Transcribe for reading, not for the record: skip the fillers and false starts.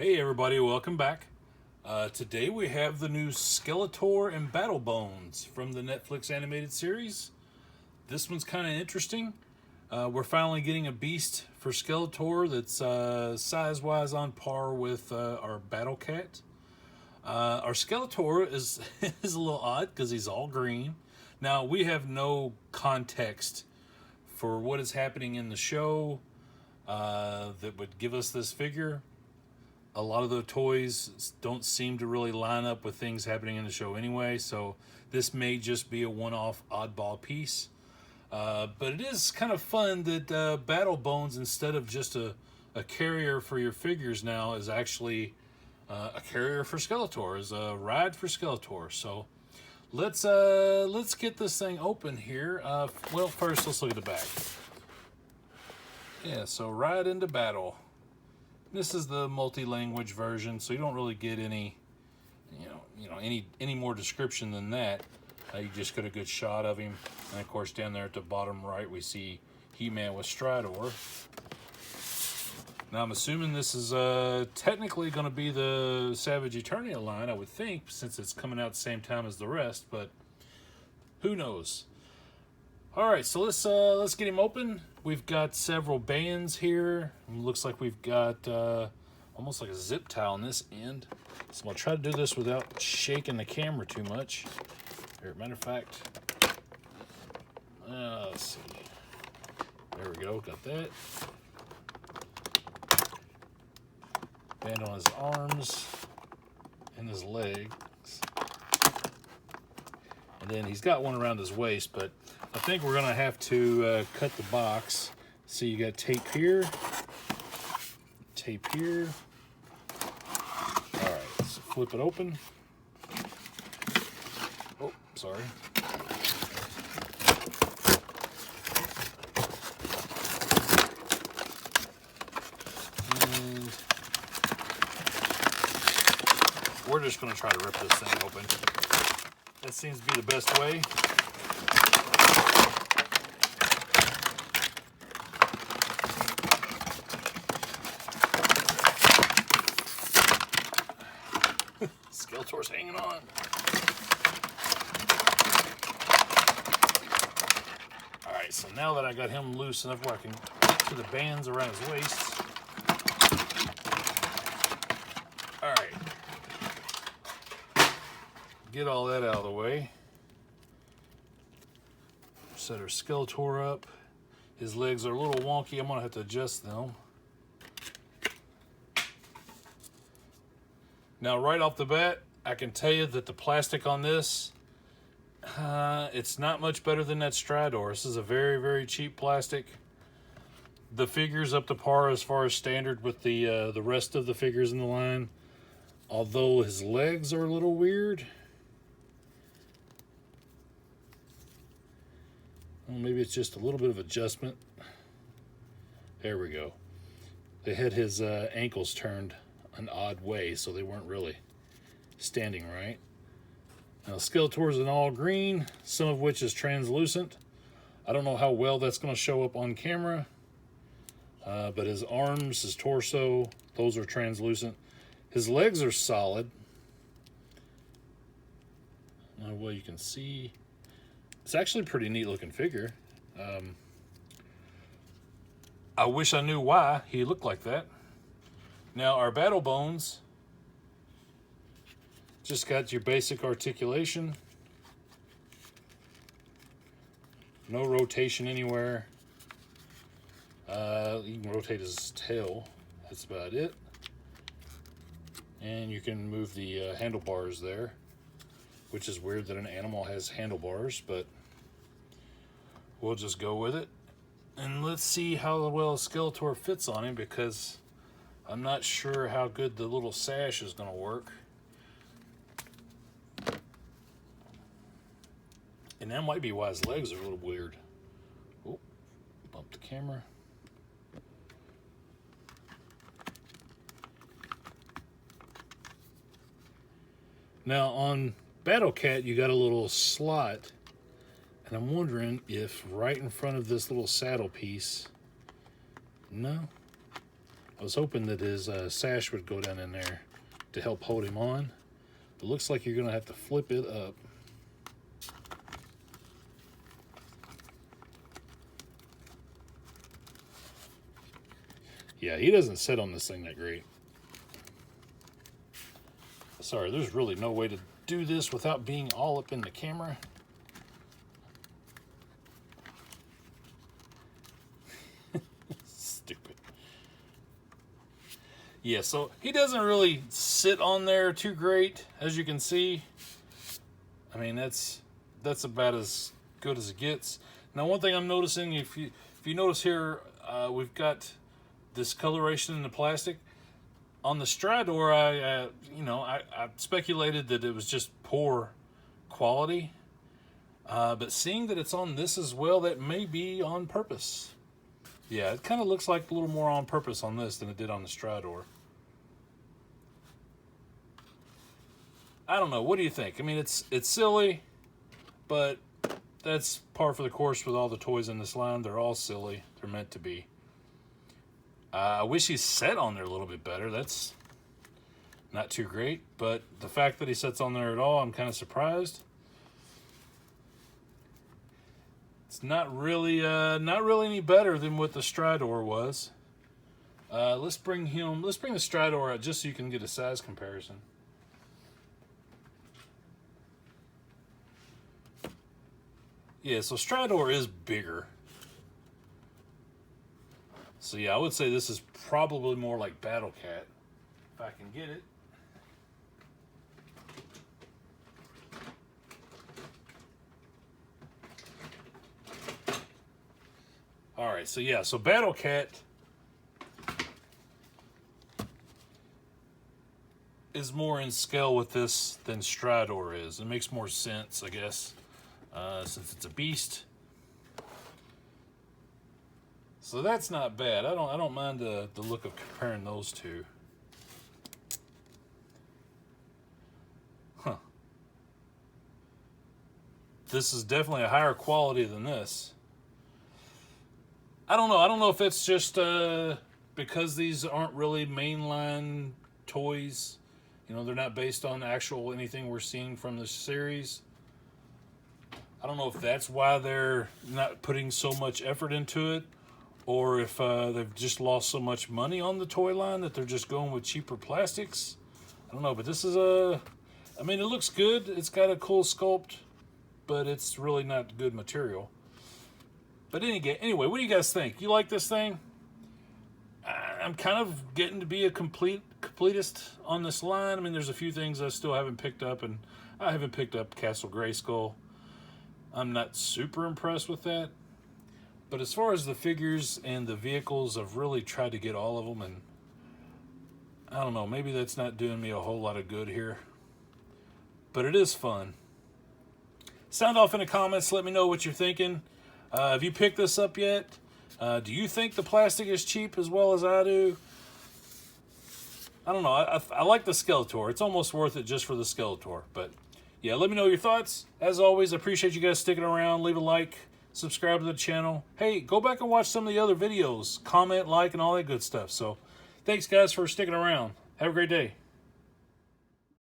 Hey everybody, welcome back. Today we have the new Skeletor and Battle Bones from the Netflix animated series. This one's kind of interesting. We're finally getting a beast for Skeletor that's size-wise on par with our Battle Cat. Our Skeletor is is a little odd because he's all green. Now, we have no context for what is happening in the show that would give us this figure. A lot of the toys don't seem to really line up with things happening in the show anyway, so this may just be a one-off oddball piece. But it is kind of fun that Battle Bones, instead of just a carrier for your figures now, is actually a carrier for Skeletor, is a ride for Skeletor. So let's get this thing open here. Well, first let's look at the back. Yeah, so ride into battle. This is the multi-language version, so you don't really get any, any more description than that. You just get a good shot of him, and of course down there at the bottom right we see He-Man with Stridor. Now I'm assuming this is technically going to be the Savage Eternia line, I would think, since it's coming out at the same time as the rest, but who knows? All right, so let's get him open. We've got several bands here. It looks like we've got almost like a zip tie on this end. So I'm gonna try to do this without shaking the camera too much. Here, matter of fact, let's see. There we go, got that. Band on his arms and his legs. And then he's got one around his waist, but I think we're gonna have to cut the box. So you got tape here, tape here. All right, so flip it open. Oh, sorry. And we're just gonna try to rip this thing open. That seems to be the best way. Skeletor's hanging on. Alright, so now that I got him loose enough where I can get to the bands around his waist. Alright. Get all that out of the way. Set our Skeletor up. His legs are a little wonky. I'm going to have to adjust them. Now, right off the bat, I can tell you that the plastic on this, it's not much better than that Stridor. This is a very, very cheap plastic. The figure's up to par as far as standard with the rest of the figures in the line. Although his legs are a little weird. Well, maybe it's just a little bit of adjustment. There we go. They had his ankles turned an odd way, so they weren't really standing right. Now Skeletor's in all green, some of which is translucent. I don't know how well that's going to show up on camera, but his arms, his torso, those are translucent. His legs are solid. Now, well, you can see it's actually a pretty neat looking figure. I wish I knew why he looked like that. Now, our Battle Bones just got your basic articulation. No rotation anywhere. You can rotate his tail. That's about it. And you can move the handlebars there, which is weird that an animal has handlebars, but we'll just go with it. And let's see how well Skeletor fits on him, because I'm not sure how good the little sash is going to work. And that might be why his legs are a little weird. Oh, bump the camera. Now on Battle Cat, you got a little slot, and I'm wondering if right in front of this little saddle piece, no, I was hoping that his sash would go down in there to help hold him on. It looks like you're going to have to flip it up. Yeah, he doesn't sit on this thing that great. Sorry, there's really no way to do this without being all up in the camera. Stupid. Yeah, so he doesn't really sit on there too great, as you can see. I mean, that's about as good as it gets. Now, one thing I'm noticing, if you notice here, we've got discoloration in the plastic. On the Strador, I speculated that it was just poor quality. But seeing that it's on this as well, that may be on purpose. Yeah, it kind of looks like a little more on purpose on this than it did on the Strador. I don't know. What do you think? I mean, it's silly, but that's par for the course with all the toys in this line. They're all silly. They're meant to be. I wish he sat on there a little bit better. That's not too great, but the fact that he sits on there at all, I'm kind of surprised. It's not really any better than what the Strador was. Let's bring the Strador out just so you can get a size comparison. Yeah, so Strador is bigger. So yeah, I would say this is probably more like Battle Cat, if I can get it. All right, so yeah, so Battle Cat is more in scale with this than Strador is. It makes more sense, I guess, since it's a beast. So that's not bad. I don't mind the look of comparing those two. Huh. This is definitely a higher quality than this. I don't know. I don't know if it's just because these aren't really mainline toys. You know, they're not based on actual anything we're seeing from the series. I don't know if that's why they're not putting so much effort into it, or if they've just lost so much money on the toy line that they're just going with cheaper plastics. I don't know, but this is I mean, it looks good. It's got a cool sculpt, but it's really not good material. But anyway, what do you guys think? You like this thing? I'm kind of getting to be a completist on this line. I mean, there's a few things I still haven't picked up, and I haven't picked up Castle Grayskull. I'm not super impressed with that. But as far as the figures and the vehicles, I've really tried to get all of them, and I don't know, maybe that's not doing me a whole lot of good here. But it is fun. Sound off in the comments. Let me know what you're thinking. Have you picked this up yet? Do you think the plastic is cheap as well as I do? I don't know. I like the Skeletor. It's almost worth it just for the Skeletor. But yeah, let me know your thoughts. As always, I appreciate you guys sticking around. Leave a like. Subscribe to the channel. Hey, go back and watch some of the other videos. Comment, like, and all that good stuff. So thanks, guys, for sticking around. Have a great day.